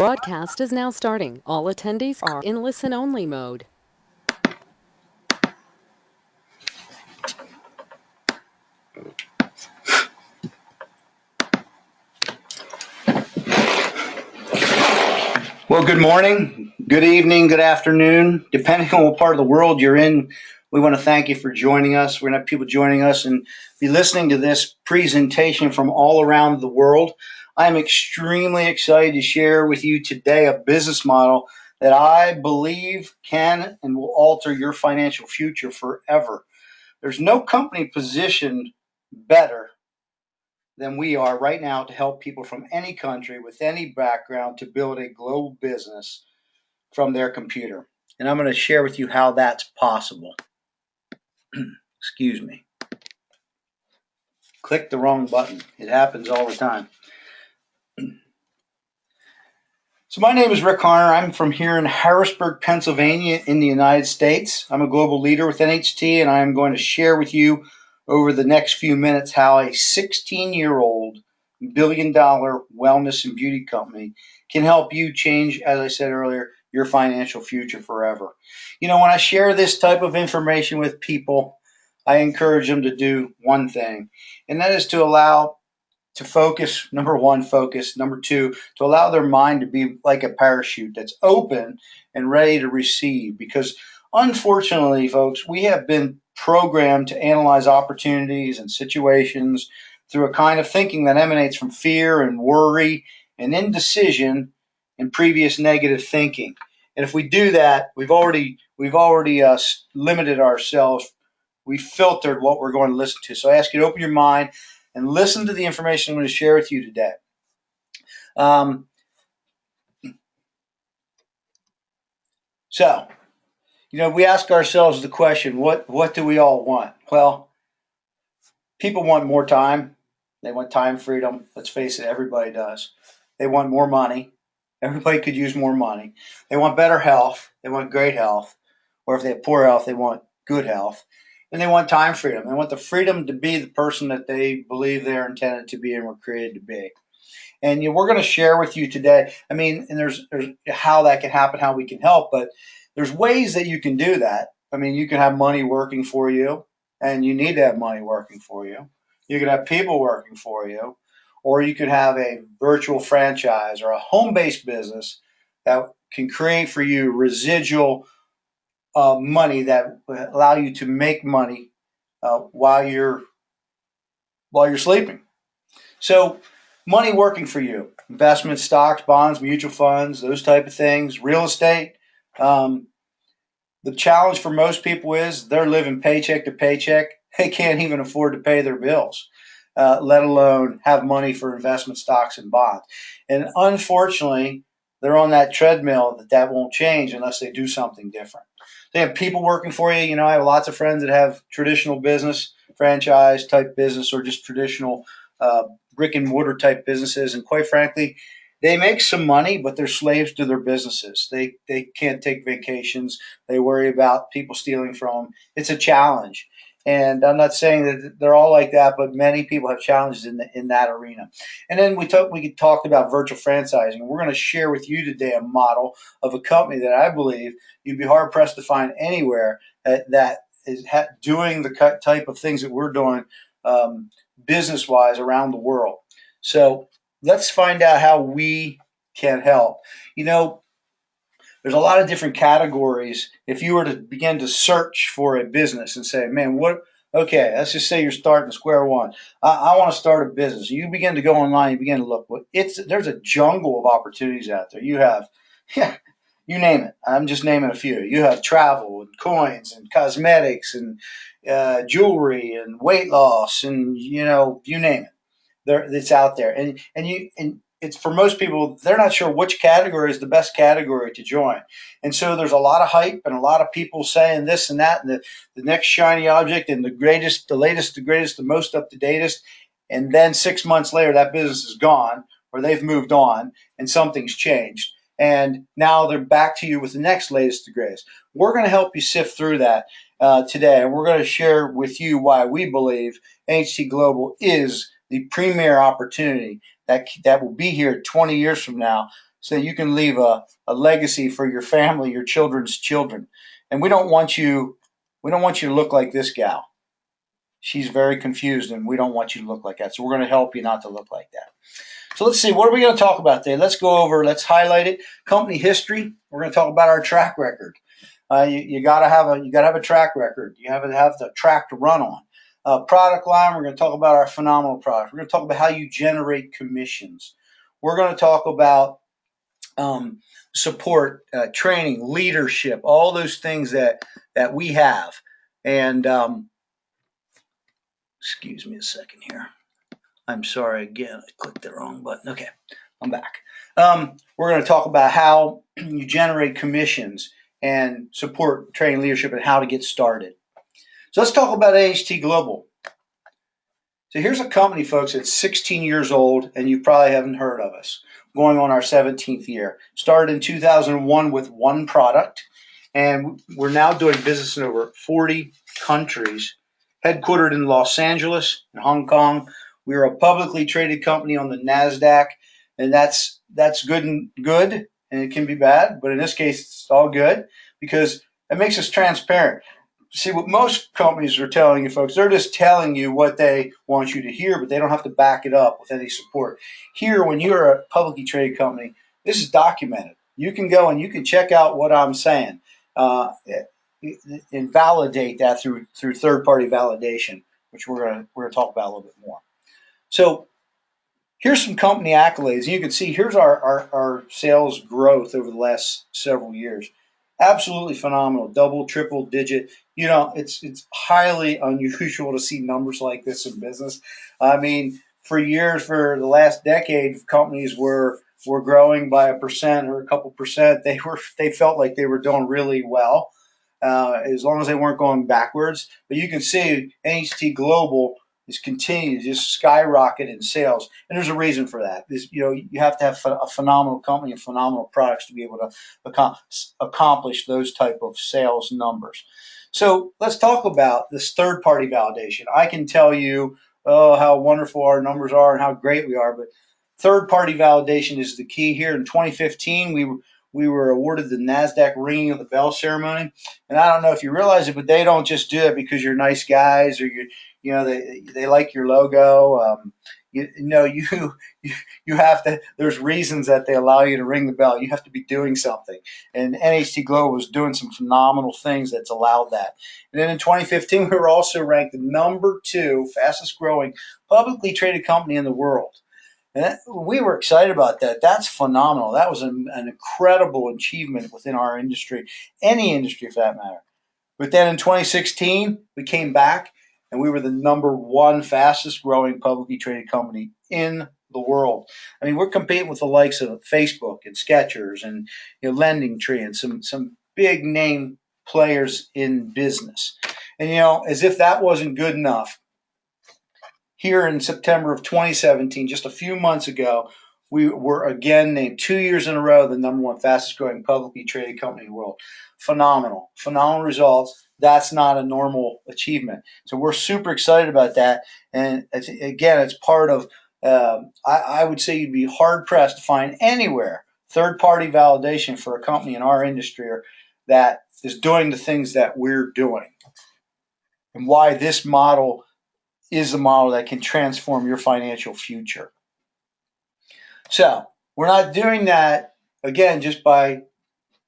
broadcast is now starting. All attendees are in listen-only mode. Well, good morning, good evening, good afternoon, depending on what part of the world you're in. We want to thank you for joining us. We're going to have people joining us and be listening to this presentation from all around the world. I'm extremely excited to share with you today a business model that I believe can and will alter your financial future forever. There's no company positioned better than we are right now to help people from any country with any background to build a global business from their computer. And I'm going to share with you how that's possible. Excuse me. Click the wrong button. It happens all the time. So my name is Rick Harner. I'm from here in Harrisburg, Pennsylvania in the United States. I'm a global leader with NHT, and I'm going to share with you over the next few minutes how a 16-year-old billion-dollar wellness and beauty company can help you change, as I said earlier, your financial future forever. You know, when I share this type of information with people, I encourage them to do one thing, and that is to focus. Number one, focus. Number two, to allow their mind to be like a parachute that's open and ready to receive. Because unfortunately, folks, we have been programmed to analyze opportunities and situations through a kind of thinking that emanates from fear and worry and indecision and previous negative thinking. And if we do that, we've already limited ourselves. We filtered what we're going to listen to. So I ask you to open your mind and listen to the information I'm going to share with you today. So, we ask ourselves the question, what do we all want? Well, people want more time. They want time freedom. Let's face it, everybody does. They want more money. Everybody could use more money. They want better health. They want great health. Or if they have poor health, they want good health. And they want time freedom. They want the freedom to be the person that they believe they're intended to be and were created to be. And we're going to share with you today. I mean, and there's how that can happen, how we can help, but there's ways that you can do that. I mean, you can have money working for you, and you need to have money working for you. You can have people working for you, or you could have a virtual franchise or a home-based business that can create for you residual money that will allow you to make money while you're sleeping. So money working for you, investment, stocks, bonds, mutual funds, those type of things, real estate. The challenge for most people is they're living paycheck to paycheck. They can't even afford to pay their bills, let alone have money for investment stocks and bonds. And unfortunately, they're on that treadmill that won't change unless they do something different. They have people working for you. I have lots of friends that have traditional business, franchise type business, or just traditional brick and mortar type businesses. And quite frankly, they make some money, but they're slaves to their businesses. They can't take vacations. They worry about people stealing from them. It's a challenge. And I'm not saying that they're all like that, but many people have challenges in that arena. And then we talked about virtual franchising. We're going to share with you today a model of a company that I believe you'd be hard pressed to find anywhere that is doing the type of things that we're doing business wise around the world. So let's find out how we can help. There's a lot of different categories. If you were to begin to search for a business and say, man, okay, let's just say you're starting square one. I want to start a business. You begin to go online, you begin to look. There's a jungle of opportunities out there. You have, you name it. I'm just naming a few. You have travel and coins and cosmetics and jewelry and weight loss and, you name it. It's out there. And it's for most people, they're not sure which category is the best category to join. And so there's a lot of hype and a lot of people saying this and that, and the next shiny object and the greatest, the latest, the greatest, the most up to datest. And then 6 months later, that business is gone or they've moved on and something's changed. And now they're back to you with the next latest, the greatest. We're going to help you sift through that today. And we're going to share with you why we believe NHT Global is the premier opportunity that will be here 20 years from now, so you can leave a legacy for your family, your children's children. And we don't want you to look like this gal. She's very confused, and we don't want you to look like that. So we're going to help you not to look like that. So let's see, what are we going to talk about today? Let's go over, let's highlight it. Company history. We're going to talk about our track record. You got to have a track record. You have to have the track to run on. Product line. We're going to talk about our phenomenal product. We're going to talk about how you generate commissions. We're going to talk about support, training, leadership, all those things that we have. And excuse me a second here. I'm sorry again. I clicked the wrong button. Okay, I'm back. We're going to talk about how you generate commissions and support, training, leadership, and how to get started. So let's talk about NHT Global. So here's a company, folks, that's 16 years old, and you probably haven't heard of us. Going on our 17th year. Started in 2001 with one product, and we're now doing business in over 40 countries, headquartered in Los Angeles and Hong Kong. We're a publicly traded company on the NASDAQ, and that's good, and it can be bad, but in this case, it's all good because it makes us transparent. See, what most companies are telling you, folks, they're just telling you what they want you to hear, but they don't have to back it up with any support. Here, when you're a publicly traded company, this is documented. You can go and you can check out what I'm saying and validate that through third-party validation, which we're gonna talk about a little bit more. So here's some company accolades. You can see here's our sales growth over the last several years. Absolutely phenomenal, double, triple digit. You know, it's highly unusual to see numbers like this in business. I mean, for years, for the last decade, companies were growing by 1% or a couple percent. They felt like they were doing really well, as long as they weren't going backwards. But you can see NHT Global is continuing to just skyrocket in sales, and there's a reason for that. You have to have a phenomenal company and phenomenal products to be able to accomplish those type of sales numbers. So let's talk about this third-party validation. I can tell you, how wonderful our numbers are and how great we are, but third-party validation is the key here. In 2015, we were awarded the NASDAQ ringing of the bell ceremony. And I don't know if you realize it, but they don't just do it because you're nice guys or they like your logo. You have to. There's reasons that they allow you to ring the bell. You have to be doing something, and NHT Global was doing some phenomenal things that's allowed that. And then in 2015, we were also ranked the number 2 fastest growing publicly traded company in the world. And we were excited about that. That's phenomenal. That was an incredible achievement within our industry, any industry for that matter. But then in 2016, we came back and we were the number 1 fastest growing publicly traded company in the world. I mean, we're competing with the likes of Facebook and Skechers and Lending Tree and some big name players in business. And as if that wasn't good enough, here in September of 2017, just a few months ago, we were again named 2 years in a row the number 1 fastest growing publicly traded company in the world. Phenomenal results. That's not a normal achievement. So we're super excited about that. And again, it's part of, I would say you'd be hard pressed to find anywhere third-party validation for a company in our industry that is doing the things that we're doing and why this model is the model that can transform your financial future. So we're not doing that, again, just by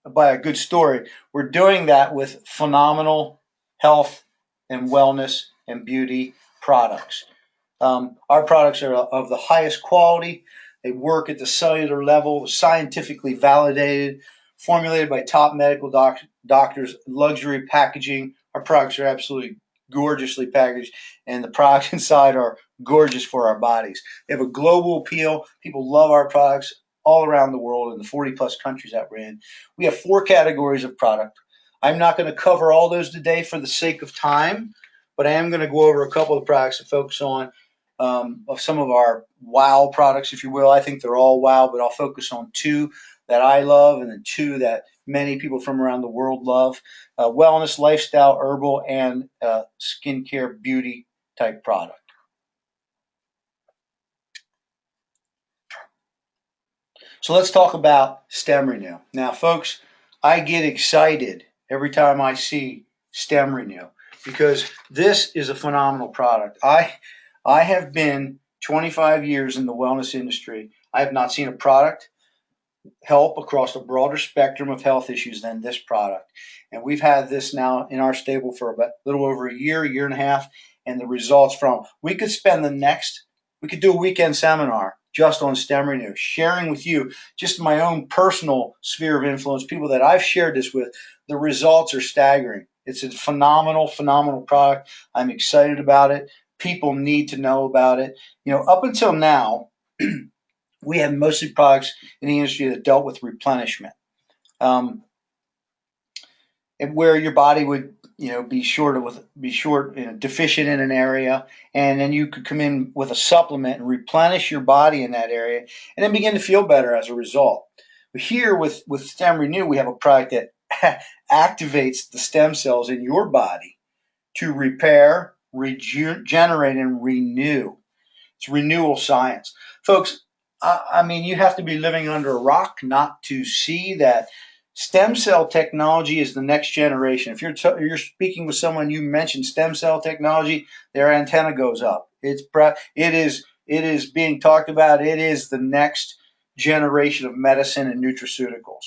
a good story. We're doing that with phenomenal health and wellness and beauty products. Our products are of the highest quality. They work at the cellular level, scientifically validated, formulated by top medical doctors, luxury packaging. Our products are absolutely gorgeously packaged, and the products inside are gorgeous for our bodies. They have a global appeal. People love our products all around the world in the 40 plus countries that we're in. We have 4 categories of product. I'm not going to cover all those today for the sake of time, but I am going to go over a couple of products to focus on, of some of our wow products, if you will. I think they're all wow, but I'll focus on 2 that I love and then 2 that many people from around the world love. Wellness, lifestyle, herbal, and skincare beauty type product. So let's talk about stem renew. Now, folks, I get excited every time I see stem renew because this is a phenomenal product. I have been 25 years in the wellness industry. I have not seen a product help across a broader spectrum of health issues than this product. And we've had this now in our stable for about a little over a year and a half, and the results from we could spend we could do a weekend seminar just on stem renew, sharing with you just my own personal sphere of influence, people that I've shared this with. The results are staggering. It's a phenomenal product. I'm excited about it. People need to know about it. Up until now, we had mostly products in the industry that dealt with replenishment, um, and where your body would deficient in an area, and then you could come in with a supplement and replenish your body in that area, and then begin to feel better as a result. But here with Stem Renew, we have a product that activates the stem cells in your body to repair, regenerate, and renew. It's renewal science. Folks, I mean, you have to be living under a rock not to see that stem cell technology is the next generation. If you're speaking with someone, you mention stem cell technology, their antenna goes up. It is being talked about. It is the next generation of medicine and nutraceuticals.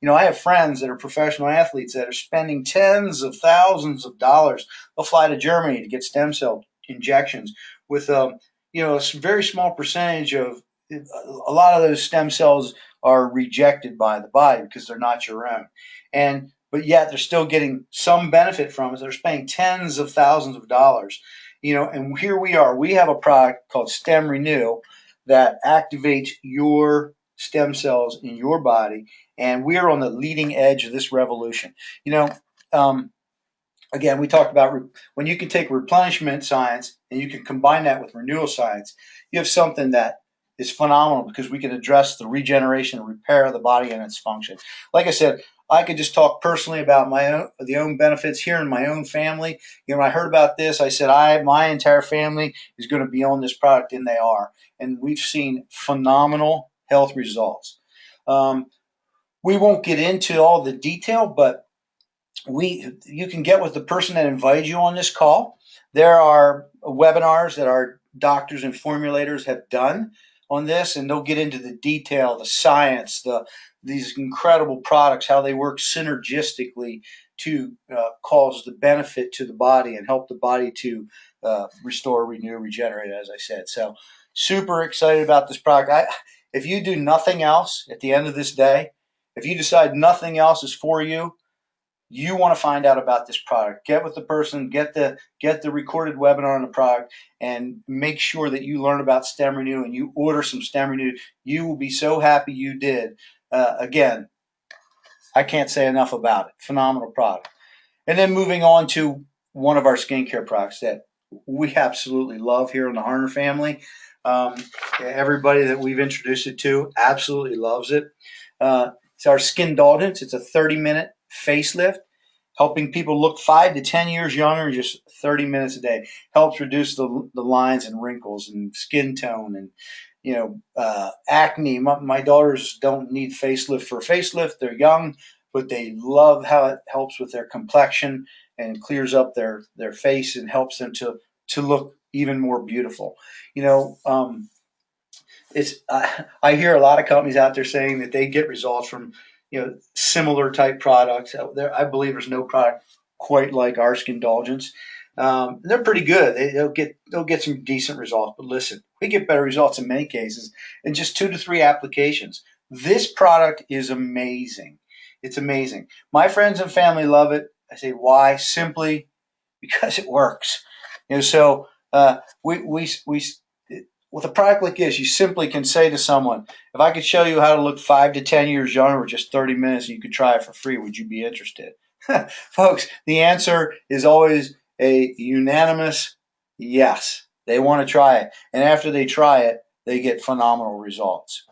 I have friends that are professional athletes that are spending tens of thousands of dollars. They'll fly to Germany to get stem cell injections with a very small percentage of a lot of those stem cells are rejected by the body because they're not your own. But yet they're still getting some benefit from it. They're spending tens of thousands of dollars. And here we are. We have a product called Stem Renew that activates your stem cells in your body, and we are on the leading edge of this revolution. Um, Again, we talked about when you can take replenishment science and you can combine that with renewal science, you have something that is phenomenal because we can address the regeneration and repair of the body and its function. Like I said, I could just talk personally about the own benefits here in my own family. When I heard about this, I said, my entire family is going to be on this product, and they are. And we've seen phenomenal health results. We won't get into all the detail, but you can get with the person that invited you on this call. There are webinars that our doctors and formulators have done on this, and they'll get into the detail, the science, these incredible products, how they work synergistically to cause the benefit to the body and help the body to restore, renew, regenerate, as I said. So super excited about this product. If you do nothing else at the end of this day, if you decide nothing else is for you, you want to find out about this product. Get with the person, get the recorded webinar on the product, and make sure that you learn about Stem Renew and you order some Stem Renew. You will be so happy you did. Again, I can't say enough about it. Phenomenal product. And then moving on to one of our skincare products that we absolutely love here in the Harner family. Everybody that we've introduced it to absolutely loves it. It's our Skin Indulgence. It's a 30-minute facelift, helping people look 5 to 10 years younger in just 30 minutes a day. Helps reduce the lines and wrinkles and skin tone and acne. My daughters don't need facelift for a facelift. They're young, but they love how it helps with their complexion and clears up their face and helps them to look even more beautiful. It's I hear a lot of companies out there saying that they get results from similar type products. I believe there's no product quite like our Skin Indulgence. They're pretty good. They'll get some decent results. But listen, we get better results in many cases in just 2 to 3 applications. This product is amazing. It's amazing. My friends and family love it. I say why? Simply because it works. So we with a product like this, you simply can say to someone, if I could show you how to look 5 to 10 years younger with just 30 minutes and you could try it for free, would you be interested? Folks, the answer is always a unanimous yes. They want to try it. And after they try it, they get phenomenal results.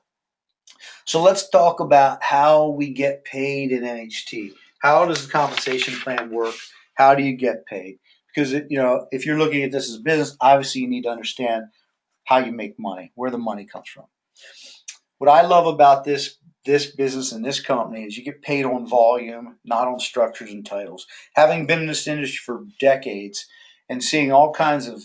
So let's talk about how we get paid in NHT. How does the compensation plan work? How do you get paid? Because if you're looking at this as a business, obviously you need to understand how you make money, where the money comes from. What I love about this business and this company is you get paid on volume, not on structures and titles. Having been in this industry for decades and seeing all kinds of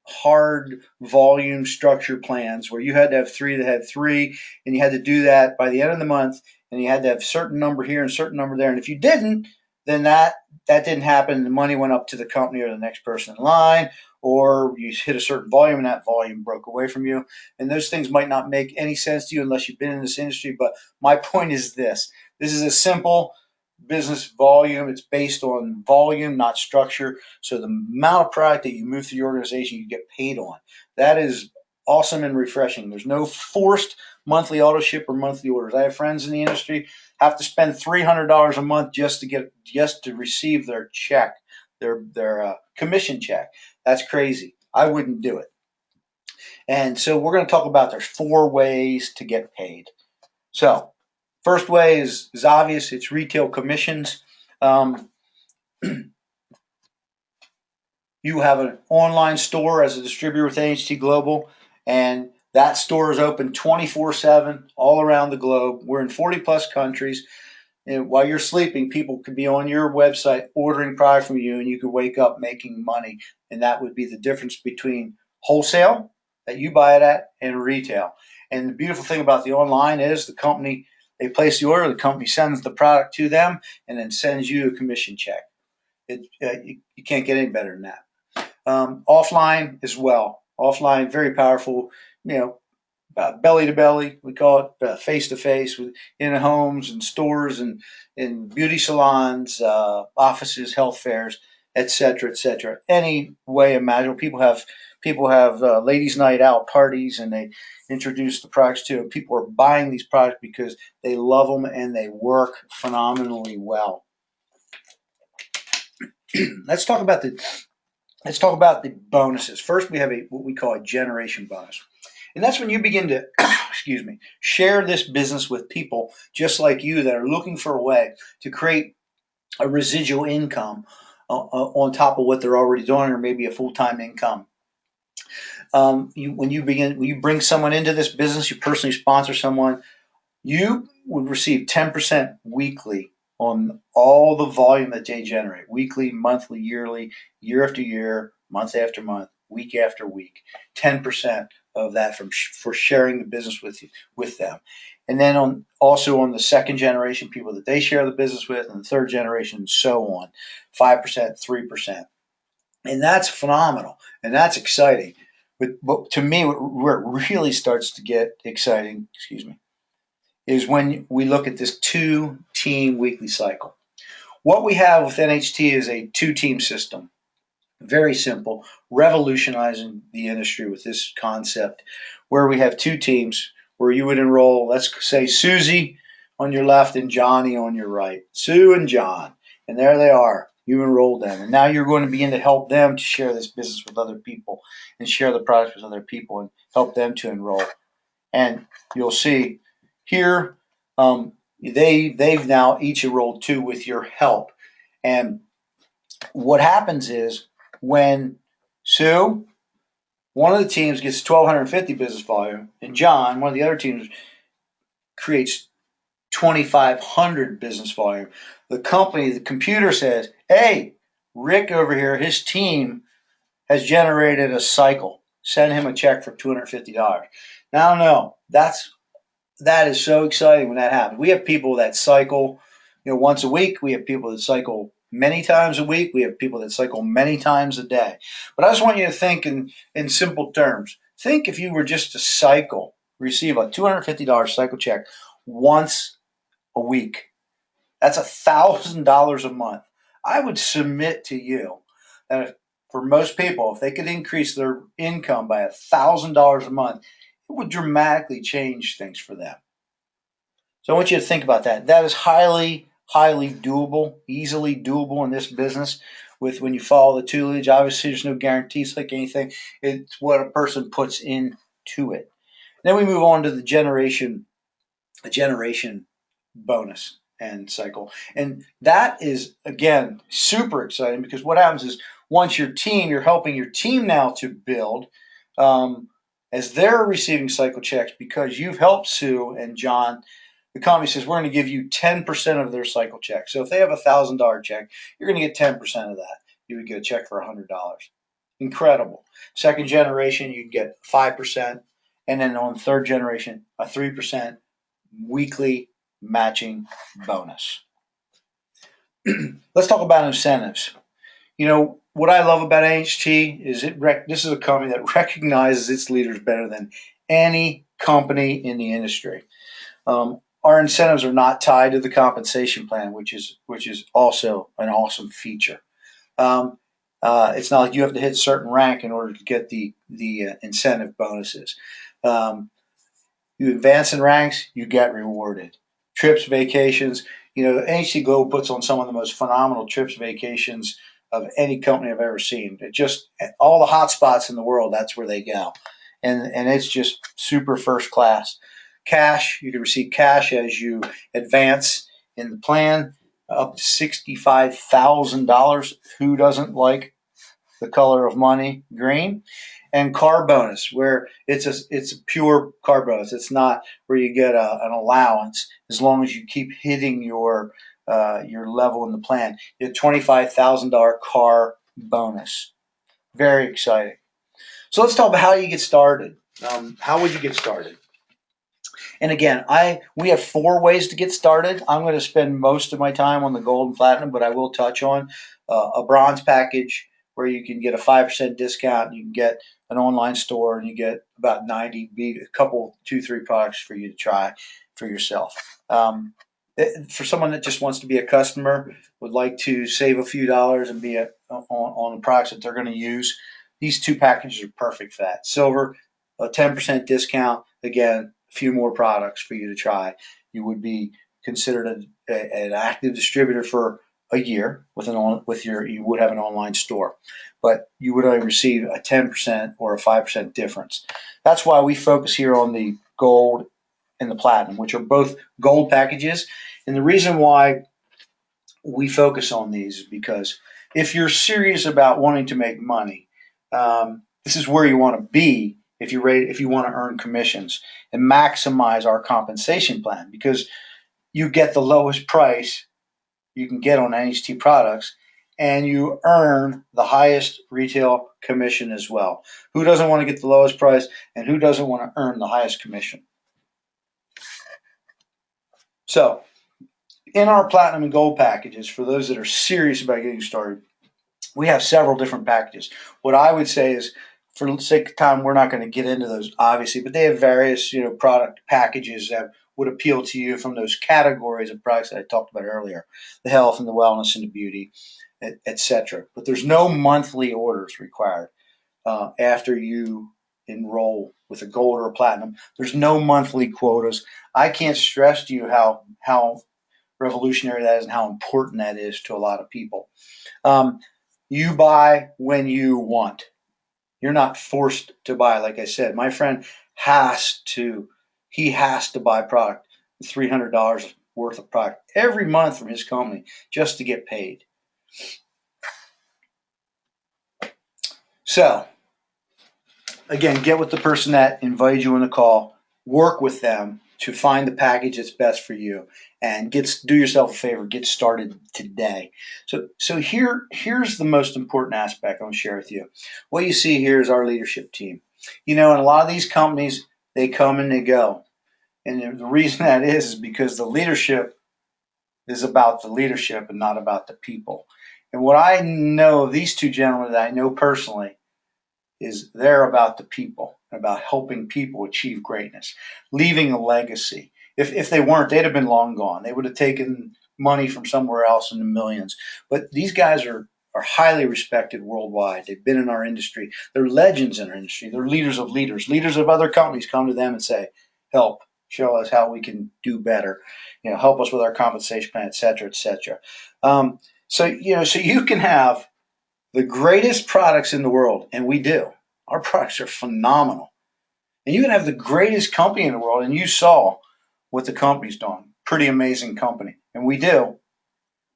hard volume structure plans where you had to have three that had three, and you had to do that by the end of the month, and you had to have a certain number here and a certain number there. And if you didn't, then that didn't happen. The money went up to the company or the next person in line, or you hit a certain volume and that volume broke away from you. And those things might not make any sense to you unless you've been in this industry. But my point is this is a simple business volume. It's based on volume, not structure. So the amount of product that you move through the organization, you get paid on. That is awesome and refreshing. There's no forced monthly auto ship or monthly orders. I have friends in the industry have to spend $300 a month just to receive their check, their commission check. That's crazy. I wouldn't do it. And so we're going to talk about there's 4 ways to get paid. So first way is obvious. It's retail commissions. Um, you have an online store as a distributor with NHT Global, and that store is open 24/7 all around the globe. We're in 40 plus countries. And while you're sleeping, people could be on your website ordering product from you, and you could wake up making money. And that would be the difference between wholesale that you buy it at and retail. And the beautiful thing about the online is the company, they place the order, the company sends the product to them, and then sends you a commission check. You can't get any better than that. Offline as well. Offline, very powerful. You know, belly to belly, we call it face to face, in homes and stores and in beauty salons, offices, health fairs, etc., etc. Any way imaginable. People have ladies' night out parties, and they introduce the products to them. People are buying these products because they love them and they work phenomenally well. let's talk about the let's talk about the bonuses. First, we have what we call a generation bonus. And that's when you begin to, excuse me, share this business with people just like you that are looking for a way to create a residual income on top of what they're already doing, or maybe a full-time income. When you bring someone into this business, you personally sponsor someone, you would receive 10% weekly on all the volume that they generate, weekly, monthly, yearly, year after year, month after month, week after week. 10% of that for sharing the business with them. And then also on the second generation, people that they share the business with, and the third generation, and so on, 5%, 3%. And that's phenomenal, and that's exciting. But to me, where it really starts to get exciting, excuse me, is when we look at this 2-team weekly cycle. What we have with NHT is a 2-team system. Very simple, revolutionizing the industry with this concept where we have 2 teams where you would enroll, let's say, Susie on your left and Johnny on your right. Sue and John. And there they are. You enrolled them. And now you're going to begin to help them to share this business with other people and share the products with other people and help them to enroll. And you'll see here, they've now each enrolled 2 with your help. And what happens is when Sue, one of the teams, gets 1,250 business volume, and John, one of the other teams, creates 2,500 business volume, the computer says, "Hey, Rick over here, his team has generated a cycle. Send him a check for $250." Now, no, that is so exciting when that happens. We have people that cycle, once a week. We have people that cycle many times a week. We have people that cycle many times a day. But I just want you to think in simple terms. Think if you were just to receive a $250 cycle check once a week. That's $1,000 a month. I would submit to you that for most people, if they could increase their income by $1,000 a month, it would dramatically change things for them. So I want you to think about that. That is highly, highly doable, easily doable in this business when you follow the tutelage. Obviously, there's no guarantees like anything. It's what a person puts into it. Then we move on to a generation bonus and cycle. And that is, again, super exciting because what happens is once you're helping your team now to build, as they're receiving cycle checks because you've helped Sue and John, the company says we're going to give you 10% of their cycle check. So if they have $1,000 check, you're going to get 10% of that. You would get a check for $100. Incredible. Second generation, you get 5%. And then on third generation, a 3% weekly matching bonus. Let's talk about incentives. You know, what I love about NHT is this is a company that recognizes its leaders better than any company in the industry. Our incentives are not tied to the compensation plan, which is also an awesome feature. It's not like you have to hit a certain rank in order to get the incentive bonuses. You advance in ranks, you get rewarded. Trips, vacations. You know, NHT Global puts on some of the most phenomenal trips, vacations of any company I've ever seen. It just all the hot spots in the world, that's where they go, and it's just super first class. Cash, you can receive cash as you advance in the plan, up to $65,000. Who doesn't like the color of money, green? And car bonus, where it's a pure car bonus. It's not where you get an allowance as long as you keep hitting your level in the plan. You get $25,000 car bonus. Very exciting. So let's talk about how you get started. How would you get started? And again, we have 4 ways to get started. I'm going to spend most of my time on the gold and platinum, but I will touch on a bronze package where you can get a 5% discount. You can get an online store, and you get about 90, a couple, 2, 3 products for you to try for yourself. For someone that just wants to be a customer, would like to save a few dollars and be on the products that they're going to use, these 2 packages are perfect for that. Silver, a 10% discount. Again, a few more products for you to try. You would be considered an active distributor for a year you would have an online store, but you would only receive a 10% or a 5% difference. That's why we focus here on the gold and the platinum, which are both gold packages. And the reason why we focus on these is because if you're serious about wanting to make money, this is where you want to be if you want to earn commissions and maximize our compensation plan, because you get the lowest price you can get on NHT products, and you earn the highest retail commission as well. Who doesn't want to get the lowest price, and who doesn't want to earn the highest commission? So in our platinum and gold packages, for those that are serious about getting started, we have several different packages. What I would say is, for the sake of time, we're not going to get into those, obviously, but they have various, product packages that would appeal to you from those categories of products that I talked about earlier, the health and the wellness and the beauty, etc. But there's no monthly orders required after you enroll with a gold or a platinum. There's no monthly quotas. I can't stress to you how revolutionary that is and how important that is to a lot of people. You buy when you want. You're not forced to buy. Like I said, my friend has to buy product, $300 worth of product every month from his company just to get paid. So again, get with the person that invited you on the call, work with them to find the package that's best for you, and do yourself a favor, get started today. So here's the most important aspect I want to share with you. What you see here is our leadership team. In a lot of these companies, they come and they go. And the reason that is because the leadership is about the leadership and not about the people. And what I know of these 2 gentlemen that I know personally is they're about the people, about helping people achieve greatness, leaving a legacy. If they weren't, they'd have been long gone. They would have taken money from somewhere else in the millions. But these guys are highly respected worldwide. They've been in our industry. They're legends in our industry. They're leaders of leaders. Leaders of other companies come to them and say, help, show us how we can do better. Help us with our compensation plan, et cetera, et cetera. So you can have the greatest products in the world, and we do. Our products are phenomenal. And you can have the greatest company in the world, and you saw what the company's doing. Pretty amazing company. And we do.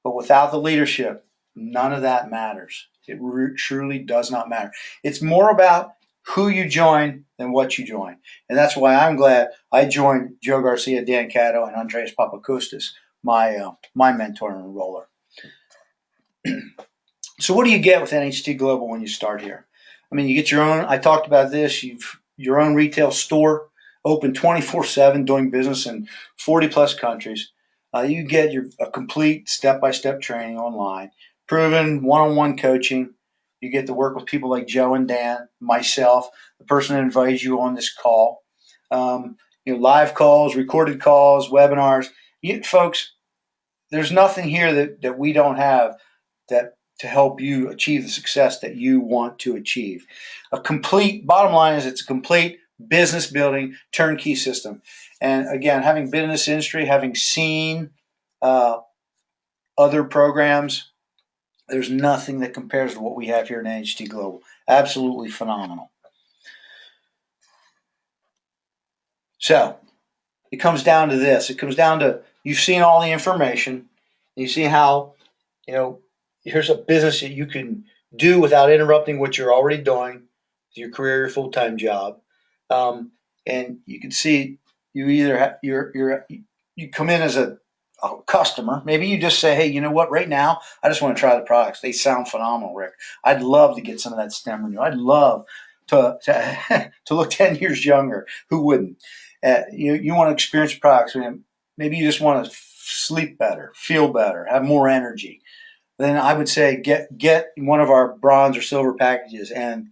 But without the leadership, none of that matters. It truly does not matter. It's more about who you join than what you join. And that's why I'm glad I joined Joe Garcia, Dan Cato, and Andreas Papakostas, my mentor and enroller. So what do you get with NHT Global when you start here? I mean, you get your own. I talked about this. You've your own retail store, open 24/7, doing business in 40 plus countries. You get a complete step-by-step training online, proven one-on-one coaching. You get to work with people like Joe and Dan, myself, the person that invited you on this call. Live calls, recorded calls, webinars. Folks, there's nothing here that we don't have that to help you achieve the success that you want to achieve. A complete bottom line is it's a complete business building turnkey system. And again, having been in this industry, having seen uh, other programs, there's nothing that compares to what we have here in NHT Global. Absolutely phenomenal. So it comes down to this. It comes down to you've seen all the information. You see how here's a business that you can do without interrupting what you're already doing, your career, your full time job, and you can see you either you come in as a customer. Maybe you just say, hey, you know what? Right now, I just want to try the products. They sound phenomenal, Rick. I'd love to get some of that stem renewal. I'd love to to look 10 years younger. Who wouldn't? You want to experience products. Maybe you just want to sleep better, feel better, have more energy. Then I would say get one of our bronze or silver packages and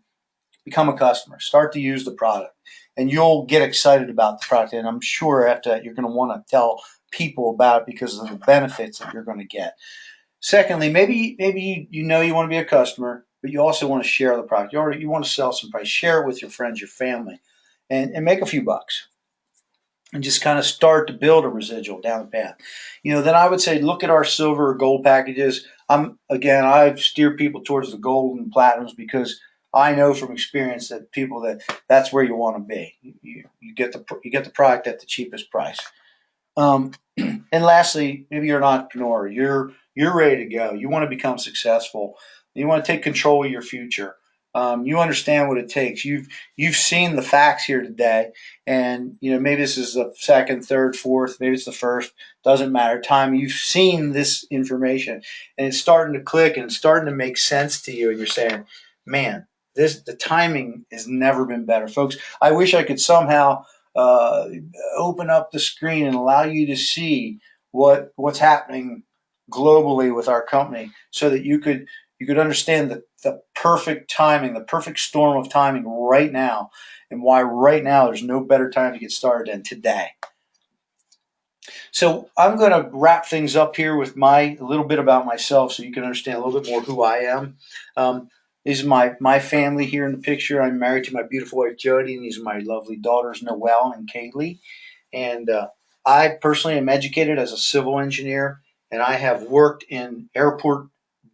become a customer. Start to use the product, and you'll get excited about the product. And I'm sure after that, you're going to want to tell people about it because of the benefits that you're going to get. Secondly, maybe you know you want to be a customer, but you also want to share the product. You want to sell some price. Share it with your friends, your family, and make a few bucks and just kind of start to build a residual down the path. Then I would say look at our silver or gold packages. I steer people towards the gold and platinums because I know from experience that that's where you want to be. You get the product at the cheapest price. And lastly, maybe you're an entrepreneur. You're ready to go. You want to become successful. You want to take control of your future. You understand what it takes. You've seen the facts here today, and maybe this is the second, third, fourth, maybe it's the first. Doesn't matter. Time you've seen this information, and it's starting to click and it's starting to make sense to you, and you're saying, "Man, the timing has never been better, folks." I wish I could somehow uh, open up the screen and allow you to see what's happening globally with our company, so that you could understand the perfect timing, the perfect storm of timing right now, and why right now there's no better time to get started than today. So I'm going to wrap things up here with a little bit about myself, so you can understand a little bit more who I am. This is my family here in the picture. I'm married to my beautiful wife Jody, and these are my lovely daughters Noelle and Kaylee. And I personally am educated as a civil engineer, and I have worked in airport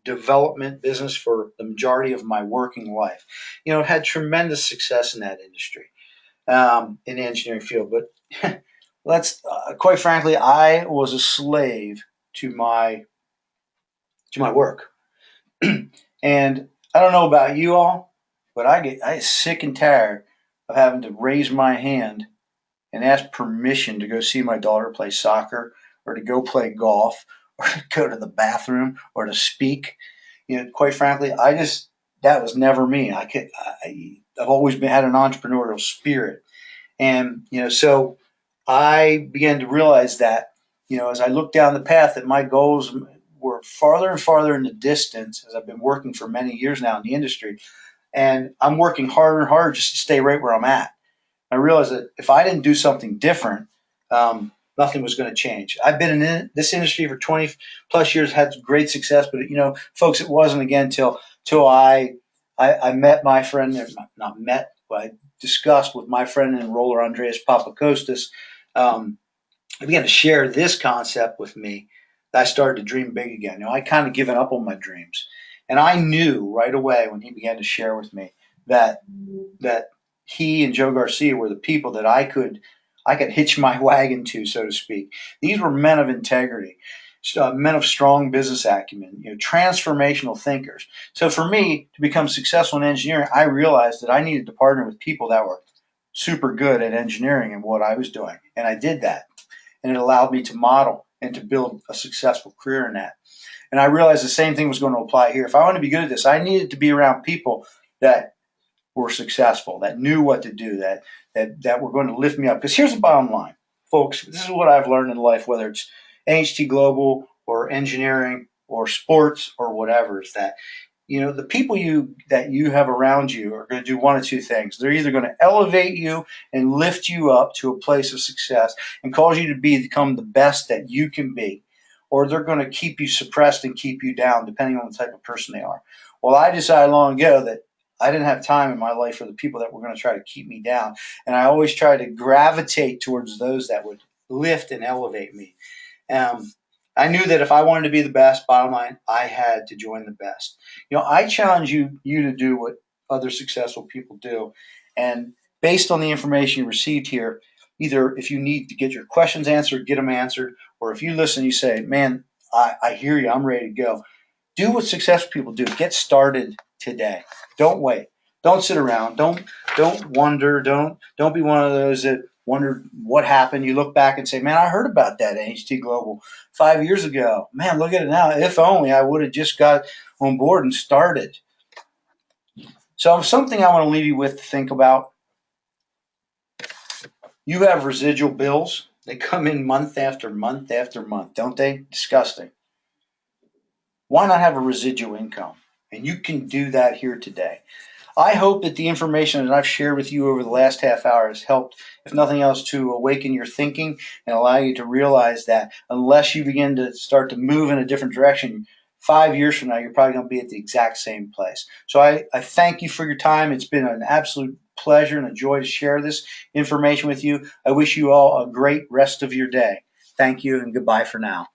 development business for the majority of my working life. Had tremendous success in that industry, in the engineering field. But let's quite frankly, I was a slave to my work, and I don't know about you all, but I get sick and tired of having to raise my hand and ask permission to go see my daughter play soccer, or to go play golf, or to go to the bathroom, or to speak. Quite frankly, that was never me. I've always had an entrepreneurial spirit, and so I began to realize that as I looked down the path, that my goals were farther and farther in the distance, as I've been working for many years now in the industry, and I'm working harder and harder just to stay right where I'm at. I realized that if I didn't do something different, nothing was going to change. I've been in this industry for 20 plus years, had great success, but folks, it wasn't again till I met my friend, not met, but I discussed with my friend and enroller Andreas Papakostas. He began to share this concept with me. That I started to dream big again. I kind of given up on my dreams, and I knew right away when he began to share with me that that he and Joe Garcia were the people that I could hitch my wagon to, so to speak. These were men of integrity. men of strong business acumen, transformational thinkers. So for me to become successful in engineering, I realized that I needed to partner with people that were super good at engineering and what I was doing, and I did that, and it allowed me to model and to build a successful career in that. And I realized the same thing was going to apply here. If I wanted to be good at this, I needed to be around people that were successful, that knew what to do, that were going to lift me up. Because here's the bottom line, folks. This is what I've learned in life, whether it's NHT Global or engineering or sports or whatever, is that the people you have around you are going to do one of two things. They're either going to elevate you and lift you up to a place of success and cause you to become the best that you can be, or they're going to keep you suppressed and keep you down, depending on the type of person they are. Well, I decided long ago that I didn't have time in my life for the people that were going to try to keep me down, and I always tried to gravitate towards those that would lift and elevate me. Um, I knew that if I wanted to be the best, bottom line, I had to join the best. I challenge you to do what other successful people do, and based on the information you received here, either if you need to get your questions answered, get them answered, or if you listen, you say, "Man, I hear you. I'm ready to go." Do what successful people do. Get started today. Don't wait. Don't sit around. Don't wonder. Don't be one of those that wonder what happened. You look back and say, "Man, I heard about that NHT Global 5 years ago. Man, look at it now. If only I would have just got on board and started." So something I want to leave you with to think about. You have residual bills. They come in month after month after month, don't they? Disgusting. Why not have a residual income? And you can do that here today. I hope that the information that I've shared with you over the last half hour has helped, if nothing else, to awaken your thinking and allow you to realize that unless you begin to start to move in a different direction, 5 years from now, you're probably going to be at the exact same place. So I thank you for your time. It's been an absolute pleasure and a joy to share this information with you. I wish you all a great rest of your day. Thank you and goodbye for now.